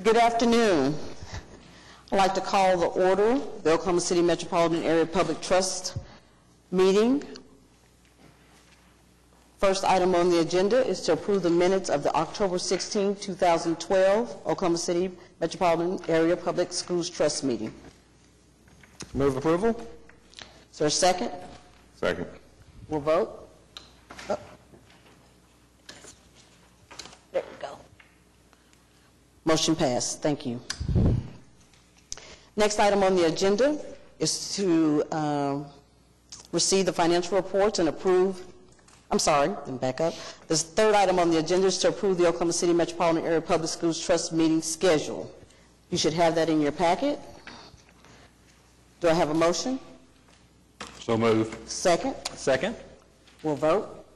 Good afternoon. I'd like to call the order the Oklahoma City Metropolitan Area Public Trust meeting. First item on the agenda is to approve the minutes of the October 16, 2012 Oklahoma City Metropolitan Area Public Schools Trust meeting. Move approval. Is there a second? Second. We'll vote. Oh. There we go. Motion passed. Thank you. Next item on the agenda is to receive the financial reports and approve. I'm sorry, let me back up. This third item on the agenda is to approve the Oklahoma City Metropolitan Area Public Schools Trust meeting schedule. You should have that in your packet. Do I have a motion? So moved. Second? Second. We'll vote.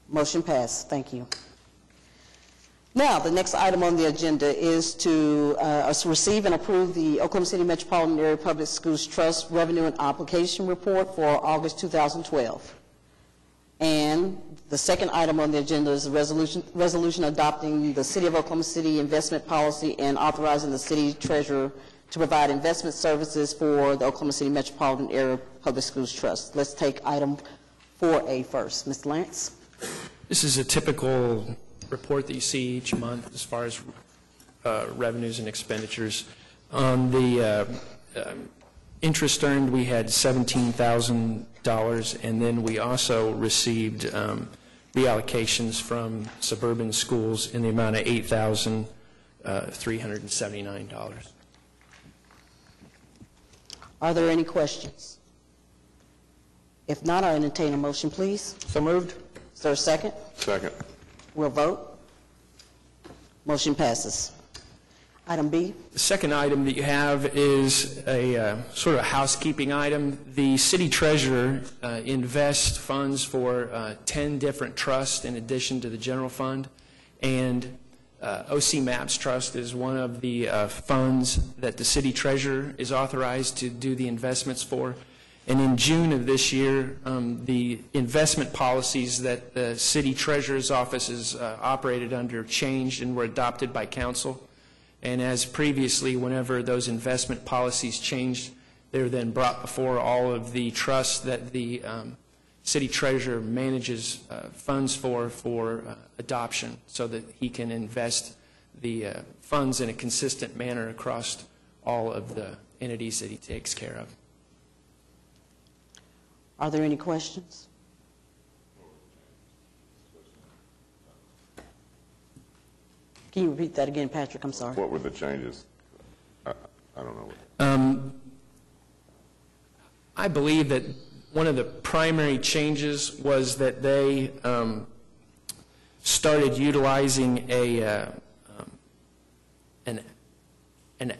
Motion passed. Thank you. Now, the next item on the agenda is to receive and approve the Oklahoma City Metropolitan Area Public Schools Trust Revenue and Obligation Report for August 2012. And the second item on the agenda is a resolution adopting the City of Oklahoma City investment policy and authorizing the city treasurer to provide investment services for the Oklahoma City Metropolitan Area Public Schools Trust. Let's take item 4A first. Mr. Lance. This is a typical report that you see each month as far as revenues and expenditures. On the interest earned, we had $17,000, and then we also received reallocations from suburban schools in the amount of $8,379. Are there any questions? If not, I entertain a motion, please. So moved. Is there a second? Second. We'll vote. Motion passes. Item B. The second item that you have is a sort of a housekeeping item. The city treasurer invests funds for 10 different trusts in addition to the general fund, and OC Maps Trust is one of the funds that the city treasurer is authorized to do the investments for. And in June of this year, the investment policies that the city treasurer's office is operated under changed and were adopted by council. And as previously, whenever those investment policies changed, they were then brought before all of the trusts that the city treasurer manages funds for adoption, so that he can invest the funds in a consistent manner across all of the entities that he takes care of. Are there any questions? Can you repeat that again, Patrick? I'm sorry. What were the changes? I don't know. I believe that one of the primary changes was that they started utilizing an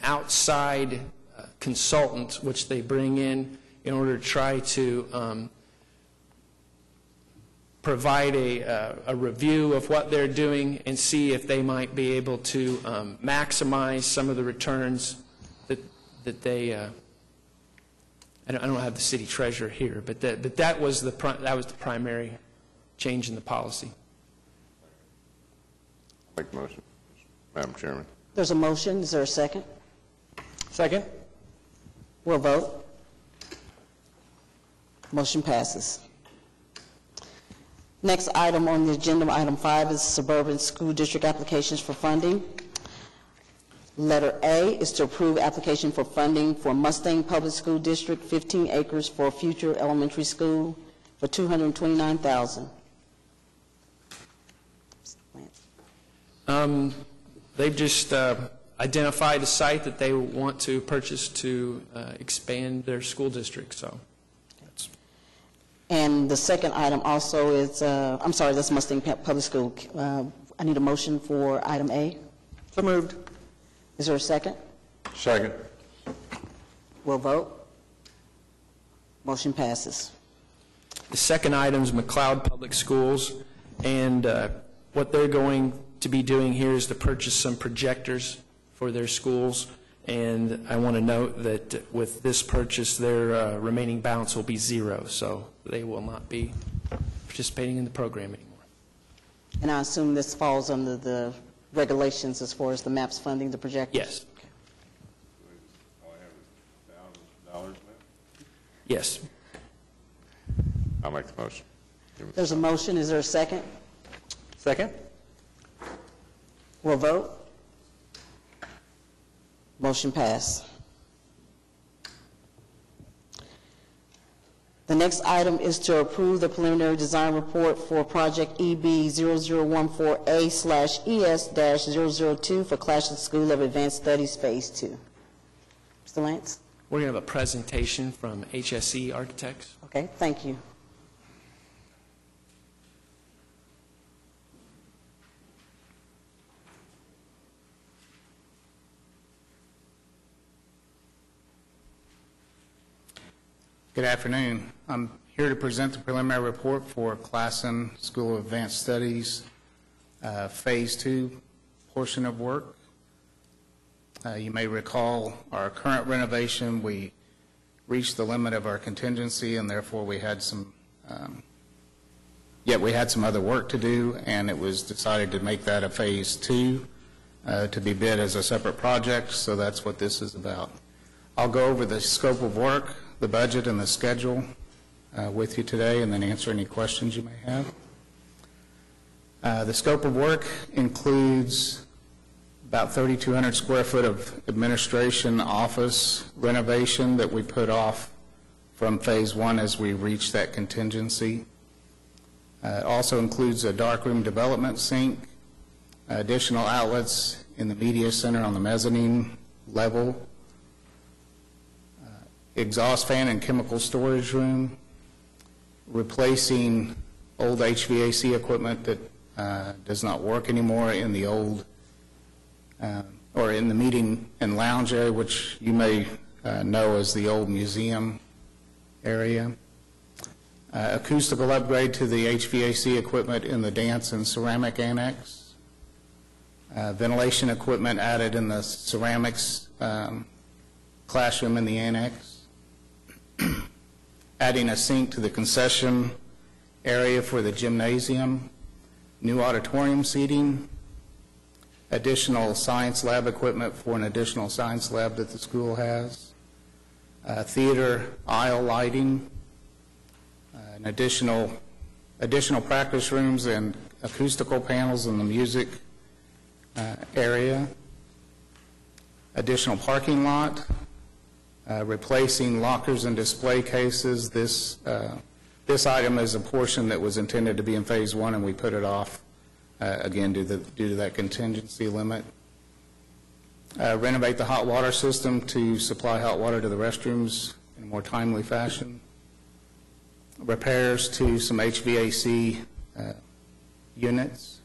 outside consultant, which they bring in order to try to provide a review of what they're doing and see if they might be able to maximize some of the returns that they. I don't have the city treasurer here, but that was the primary change in the policy. Make the motion, Madam Chairman. There's a motion. Is there a second? Second. We'll vote. Motion passes. Next item on the agenda, item 5, is suburban school district applications for funding. Letter A is to approve application for funding for Mustang Public School District, 15 acres for future elementary school for $229,000. They've just identified a site that they want to purchase to expand their school district. So. And the second item also is, I'm sorry, that's Mustang Public School. I need a motion for item A. So moved. Is there a second? Second. We'll vote. Motion passes. The second item is McLeod Public Schools, and what they're going to be doing here is to purchase some projectors for their schools. And I want to note that with this purchase, their remaining balance will be zero, so they will not be participating in the program anymore. And I assume this falls under the regulations as far as the MAPS funding, the projectors? Yes. $1,000 left? Yes. I'll make the motion. There's a motion. Is there a second? Second? We'll vote. Motion passed. The next item is to approve the preliminary design report for project EB0014A/ES-002 for Clashing School of Advanced Studies Phase 2. Mr. Lance? We're going to have a presentation from HSE Architects. Okay, thank you. Good afternoon. I'm here to present the preliminary report for Classen School of Advanced Studies Phase 2 portion of work. You may recall our current renovation, we reached the limit of our contingency, and therefore we had some other work to do, and it was decided to make that a Phase 2 to be bid as a separate project, so that's what this is about. I'll go over the scope of work, the budget, and the schedule with you today, and then answer any questions you may have. The scope of work includes about 3,200 square foot of administration office renovation that we put off from Phase 1 as we reach that contingency. It also includes a darkroom development sink, additional outlets in the media center on the mezzanine level, exhaust fan and chemical storage room, replacing old HVAC equipment that does not work anymore in the old or in the meeting and lounge area, which you may know as the old museum area. Acoustical upgrade to the HVAC equipment in the dance and ceramic annex. Ventilation equipment added in the ceramics classroom in the annex. Adding a sink to the concession area for the gymnasium. New auditorium seating. Additional science lab equipment for an additional science lab that the school has. Theater aisle lighting. An additional practice rooms and acoustical panels in the music area. Additional parking lot. Replacing lockers and display cases. This item is a portion that was intended to be in Phase 1, and we put it off again due to that contingency limit. Renovate the hot water system to supply hot water to the restrooms in a more timely fashion. Repairs to some HVAC units.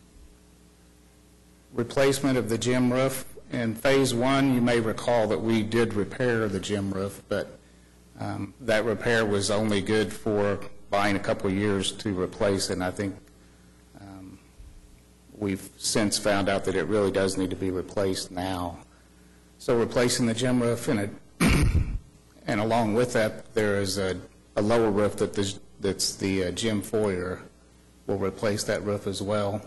Replacement of the gym roof. In Phase 1, you may recall that we did repair the gym roof, but that repair was only good for buying a couple of years to replace it, and I think we've since found out that it really does need to be replaced now. So replacing the gym roof, and along with that, there is a lower roof that's the gym foyer. We'll replace that roof as well.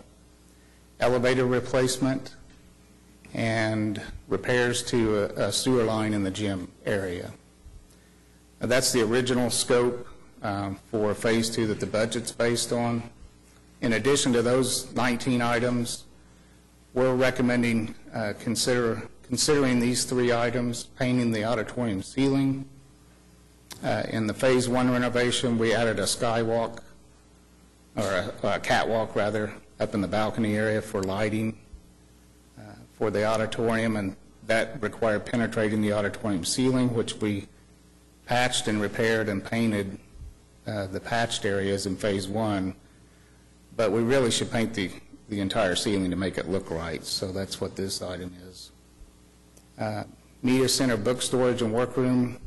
Elevator replacement, and repairs to a sewer line in the gym area. That's the original scope for Phase 2 that the budget's based on. In addition to those 19 items, we're recommending considering these 3 items: painting the auditorium ceiling. In the Phase 1 renovation, we added a skywalk, or a catwalk rather, up in the balcony area for lighting for the auditorium, and that required penetrating the auditorium ceiling, which we patched and repaired and painted the patched areas in Phase 1. But we really should paint the entire ceiling to make it look right, so that's what this item is. Media center, book storage, and workroom.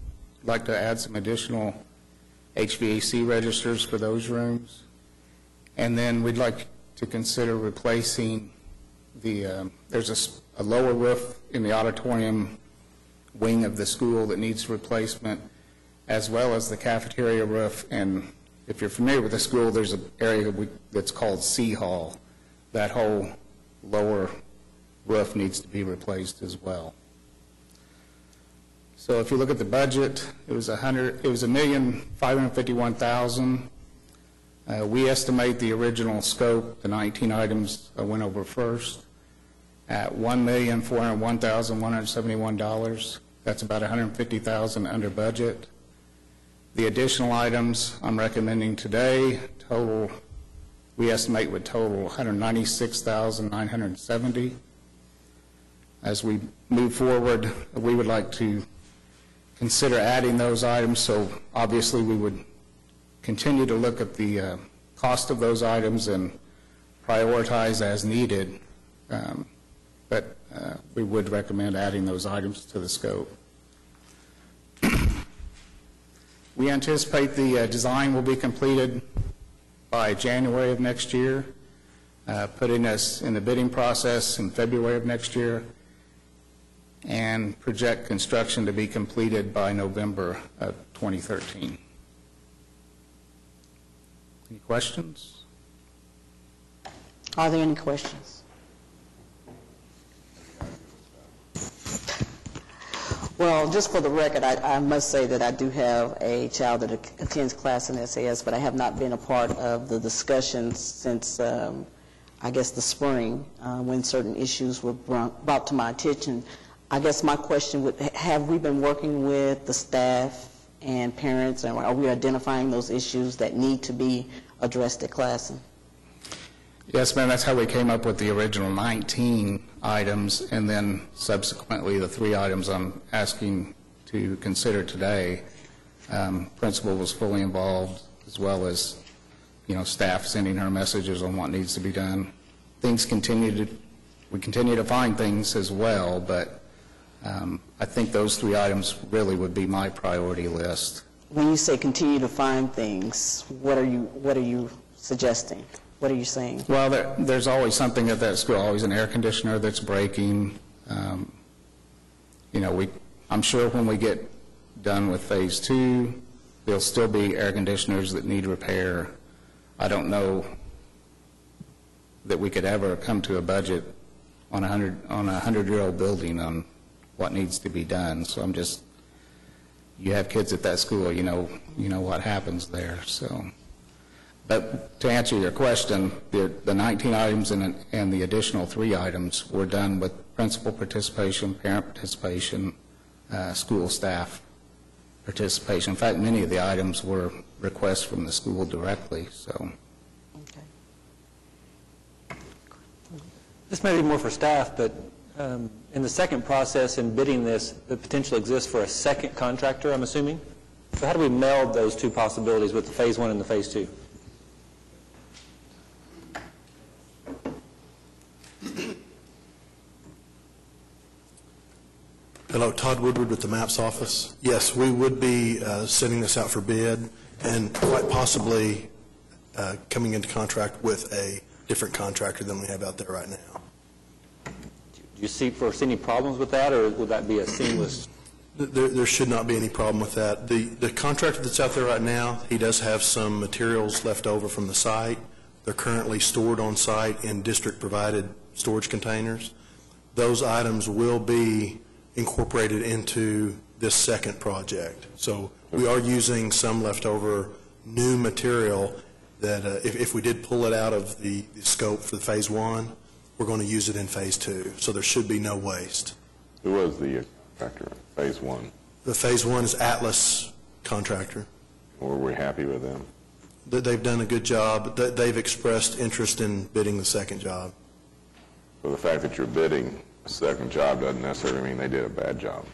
I'd like to add some additional HVAC registers for those rooms. And then we'd like to consider replacing there's a lower roof in the auditorium wing of the school that needs replacement, as well as the cafeteria roof. And if you're familiar with the school, there's an area that's called C Hall. That whole lower roof needs to be replaced as well. So if you look at the budget, it was $1,551,000. We estimate the original scope, the 19 items I went over first, at $1,401,171. That's about $150,000 under budget. The additional items I'm recommending today total, we estimate would total $196,970. As we move forward, we would like to consider adding those items, so obviously we would continue to look at the cost of those items and prioritize as needed, but we would recommend adding those items to the scope. We anticipate the design will be completed by January of next year, putting us in the bidding process in February of next year, and project construction to be completed by November of 2013. Any questions? Are there any questions? Well, just for the record, I must say that I do have a child that attends class in SAS, but I have not been a part of the discussions since, I guess, the spring, when certain issues were brought to my attention. I guess my question would, have we been working with the staff and parents, and are we identifying those issues that need to be addressed at Classen? Yes, ma'am, that's how we came up with the original 19 items, and then subsequently the 3 items I'm asking to consider today. Principal was fully involved, as well as, staff sending her messages on what needs to be done. We continue to find things as well, but I think those 3 items really would be my priority list. When you say continue to find things, what are you suggesting? What are you saying? Well, there's always something at that school, always an air conditioner that's breaking. I'm sure when we get done with phase 2, there'll still be air conditioners that need repair. I don't know that we could ever come to a budget on a 100-year-old building on what needs to be done. So you have kids at that school, you know what happens there. So, but to answer your question, the 19 items and the additional 3 items were done with principal participation, parent participation, school staff participation. In fact, many of the items were requests from the school directly. So. This may be more for staff, but in the second process in bidding this, the potential exists for a second contractor, I'm assuming? So how do we meld those 2 possibilities with the phase 1 and the phase 2? Hello, Todd Woodward with the MAPS office. Yes, we would be sending this out for bid and quite possibly coming into contract with a different contractor than we have out there right now. Do you foresee any problems with that, or would that be a seamless? There should not be any problem with that. The contractor that's out there right now, he does have some materials left over from the site. They're currently stored on site in district-provided storage containers. Those items will be incorporated into this second project. So we are using some leftover new material that if we did pull it out of the scope for the phase 1, we're going to use it in phase 2. So there should be no waste. Who was the contractor in phase 1? The phase 1 is Atlas contractor. Were we happy with them? They've done a good job. They've expressed interest in bidding the second job. So the fact that you're bidding a second job doesn't necessarily mean they did a bad job.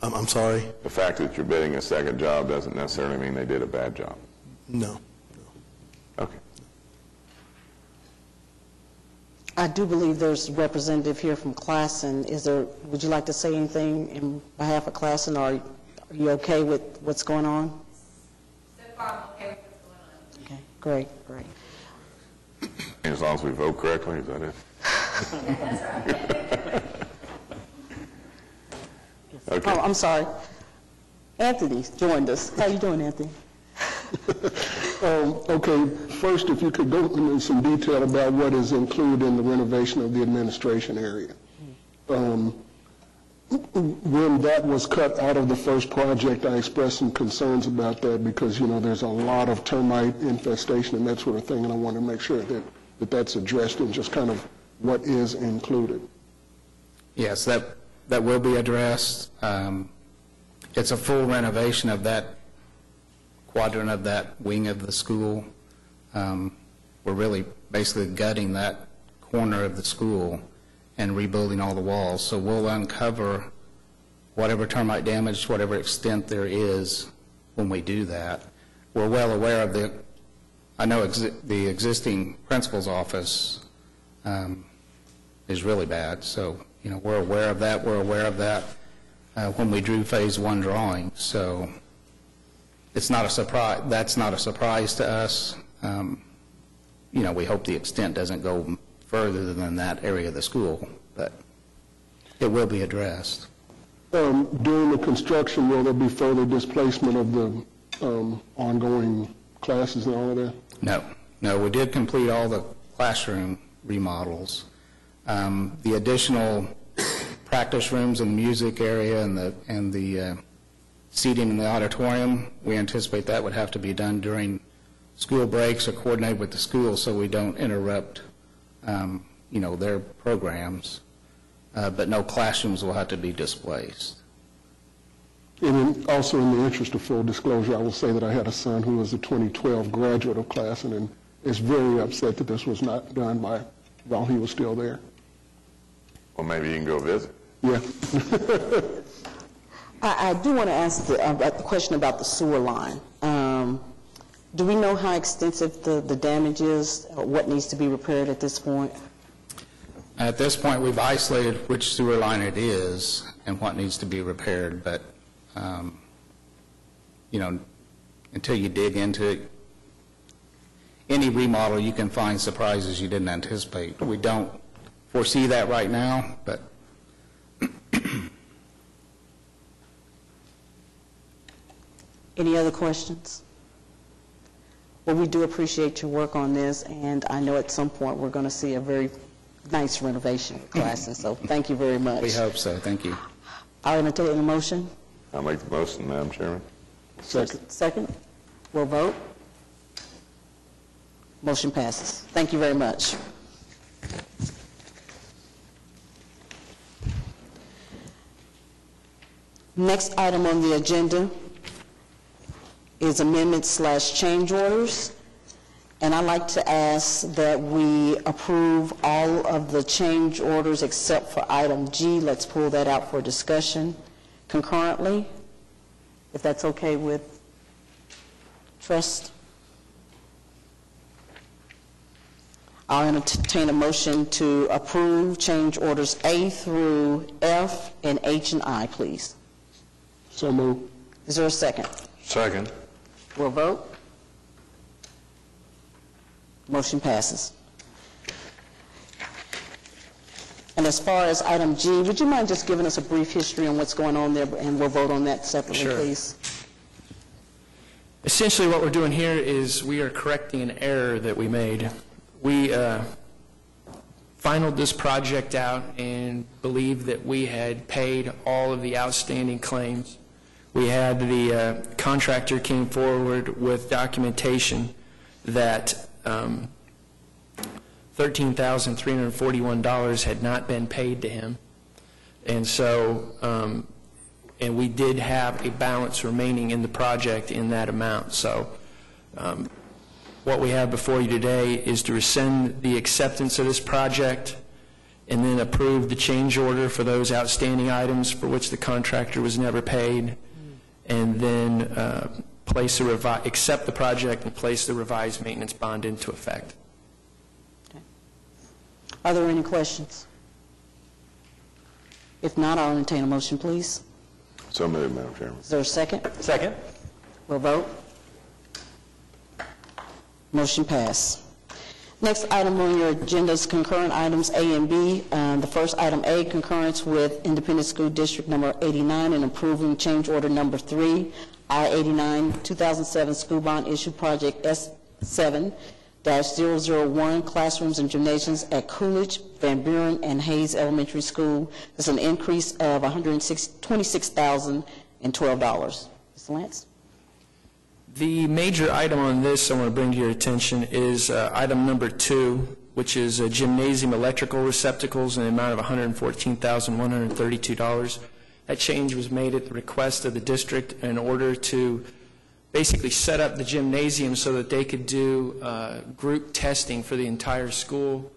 I'm sorry? The fact that you're bidding a second job doesn't necessarily mean they did a bad job. No. Okay. I do believe there's a representative here from Classen. Would you like to say anything in behalf of Classen, or are you okay with what's going on? So far, I'm okay with what's going on. Okay, great. As long as we vote correctly, is that it? Okay. Oh, I'm sorry. Anthony's joined us. How you doing, Anthony? Okay, first, if you could go into some detail about what is included in the renovation of the administration area. When that was cut out of the first project, I expressed some concerns about that because, you know, there's a lot of termite infestation and that sort of thing, and I want to make sure that that's addressed and just kind of what is included. Yes, that will be addressed. It's a full renovation of that quadrant of that wing of the school. We're really basically gutting that corner of the school and rebuilding all the walls. So we'll uncover whatever termite damage, whatever extent there is when we do that. We're well aware of I know the existing principal's office is really bad. So, you know, we're aware of that. We're aware of that when we drew phase 1 drawing. So it's not a surprise. That's not a surprise to us. You know, we hope the extent doesn't go further than that area of the school, but it will be addressed. During the construction, will there be further displacement of the ongoing classes and all of that? No, we did complete all the classroom remodels. The additional practice rooms and music area and the seating in the auditorium, we anticipate that would have to be done during school breaks or coordinate with the school so we don't interrupt you know, their programs, but no classrooms will have to be displaced. And also, in the interest of full disclosure, I will say that I had a son who was a 2012 graduate of Classen and is very upset that this was not done while he was still there. Well, maybe you can go visit. Yeah. I do want to ask the question about the sewer line. Do we know how extensive the damage is, or what needs to be repaired at this point? At this point, we've isolated which sewer line it is and what needs to be repaired, but, you know, until you dig into it, any remodel, you can find surprises you didn't anticipate. We don't foresee that right now, but Any other questions? Well, we do appreciate your work on this, and I know at some point we're going to see a very nice renovation class, and so thank you very much. we hope so. Thank you. I'll entertain a motion. I'll make the motion, Madam Chairman. Second. We'll vote. Motion passes. Thank you very much. Next item on the agenda is amendments/change orders. And I'd like to ask that we approve all of the change orders except for item G. Let's pull that out for discussion concurrently, if that's okay with Trust. I'll entertain a motion to approve change orders A through F and H and I, please. So moved. Is there a second? Second. We'll vote. Motion passes. And as far as item G, would you mind just giving us a brief history on what's going on there, and we'll vote on that separately, Sure. please? Essentially, what we're doing here is we are correcting an error that we made. We finalized this project out and believed that we had paid all of the outstanding claims. We had the contractor came forward with documentation that $13,341 had not been paid to him. And so, and we did have a balance remaining in the project in that amount. So what we have before you today is to rescind the acceptance of this project and then approve the change order for those outstanding items for which the contractor was never paid, and then accept the project and place the revised maintenance bond into effect. Okay. Are there any questions? If not, I'll entertain a motion, please. So moved, Madam Chairman. Is there a second? Second. We'll vote. Motion passed. Next item on your agenda is concurrent items A and B. The first item A, concurrence with Independent School District number 89 and approving change order number 3, I-89 2007 school bond issue project S7-001 classrooms and gymnasiums at Coolidge, Van Buren, and Hayes Elementary School. That's an increase of $126,012. Mr. Lance? The major item on this I want to bring to your attention is item number 2, which is gymnasium electrical receptacles in the amount of $114,132. That change was made at the request of the district in order to basically set up the gymnasium so that they could do group testing for the entire school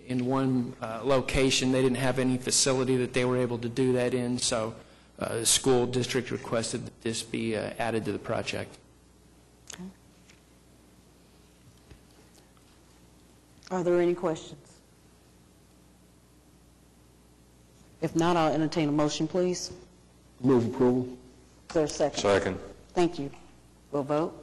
in one location. They didn't have any facility that they were able to do that in, so the school district requested that this be added to the project. Are there any questions? If not, I'll entertain a motion, please. Move approval. Is there a second? Second. Thank you. We'll vote.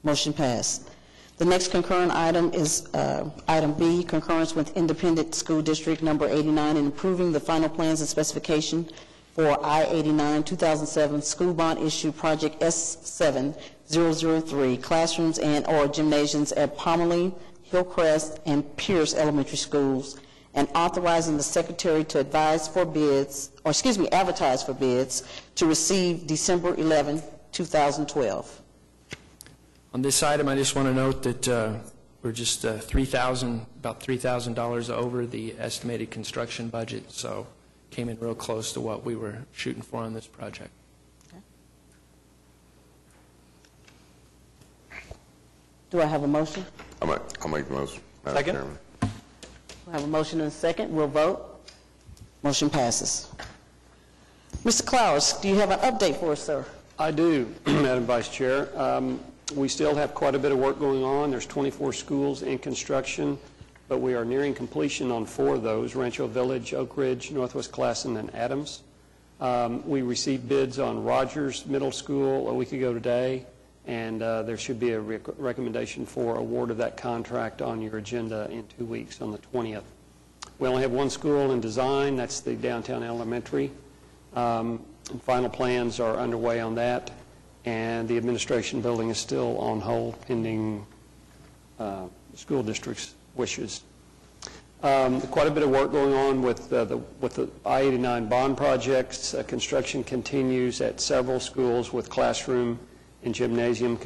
Motion passed. The next concurrent item is item B, concurrence with Independent School District number 89 in approving the final plans and specification for I-89 2007 school bond issue project S7003 classrooms and or gymnasiums at Pomeroy, Hillcrest, and Pierce Elementary Schools, and authorizing the Secretary to advise for bids, or advertise for bids to receive December 11, 2012. On this item, I just want to note that we're just about $3,000 over the estimated construction budget, so came in real close to what we were shooting for on this project. Do I have a motion? I'll make the motion. Madam Second. Chairman. I have a motion and a second. We'll vote. Motion passes. Mr. Clowers, do you have an update for us, sir? I do, Madam Vice Chair. We still have quite a bit of work going on. There's 24 schools in construction, but we are nearing completion on 4 of those, Rancho Village, Oak Ridge, Northwest Classen, and Adams. We received bids on Rogers Middle School a week ago today, and there should be a recommendation for award of that contract on your agenda in 2 weeks on the 20th. We only have 1 school in design, that's the downtown elementary. Final plans are underway on that, and the administration building is still on hold pending school district's wishes. Quite a bit of work going on with the I-89 bond projects. Construction continues at several schools with classroom and gymnasium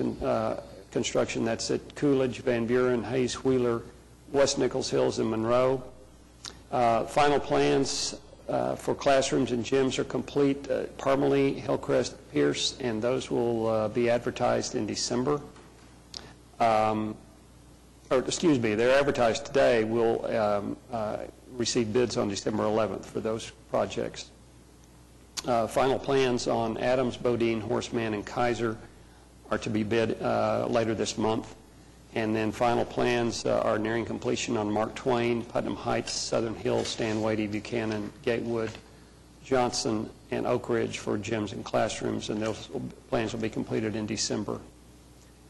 construction. That's at Coolidge, Van Buren, Hayes, Wheeler, West Nichols Hills, and Monroe. Final plans for classrooms and gyms are complete at Parmalee, Hillcrest, Pierce, and those will be advertised in December. They're advertised today. We'll receive bids on December 11th for those projects. Final plans on Adams, Bodine, Horseman, and Kaiser are to be bid later this month. And then final plans are nearing completion on Mark Twain, Putnam Heights, Southern Hills, Stanwady, Buchanan, Gatewood, Johnson, and Oak Ridge for gyms and classrooms, and those plans will be completed in December.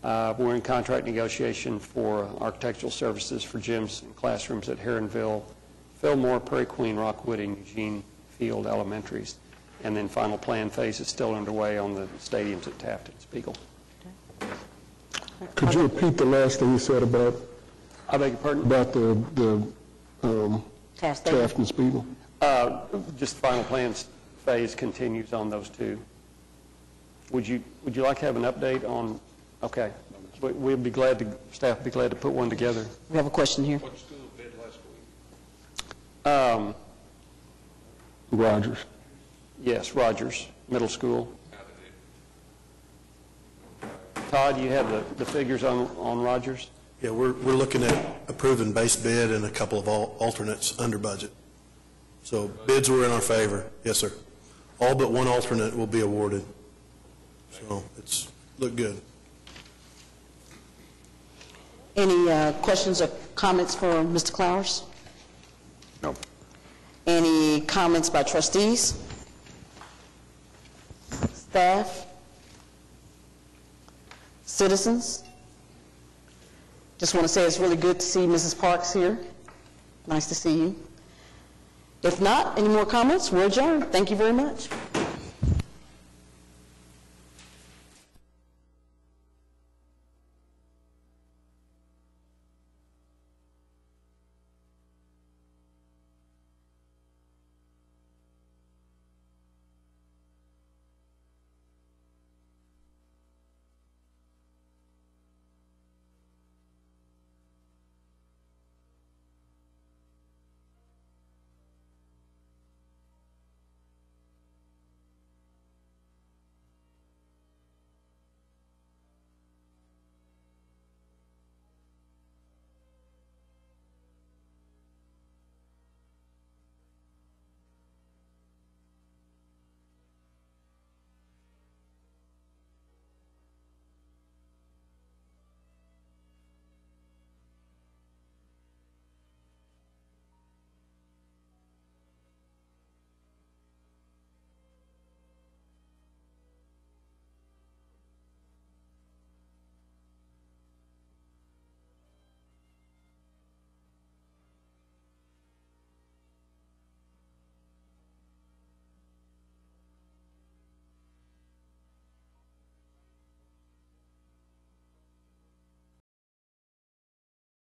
We're in contract negotiation for architectural services for gyms and classrooms at Heronville, Fillmore, Prairie Queen, Rockwood, and Eugene Field Elementaries. And then final plan phase is still underway on the stadiums at Taft and Spiegel. Could you repeat the last thing you said about? I beg your pardon? About the Taft and Spiegel? Just final plans phase continues on those 2. Would you like to have an update on? Okay, we'd be glad to. Staff would be glad to put one together. We have a question here. What school bid last week? Rogers. Yes, Rogers Middle School. Todd, you have the figures on Rogers? Yeah, we're looking at approving base bid and a couple of alternates under budget. So bids were in our favor. Yes, sir. All but 1 alternate will be awarded. So it's looked good. Any questions or comments for Mr. Clowers? No. Any comments by trustees? Staff? Citizens? Just want to say it's really good to see Mrs. Parks here. Nice to see you. If not, any more comments, we're adjourned. Thank you very much.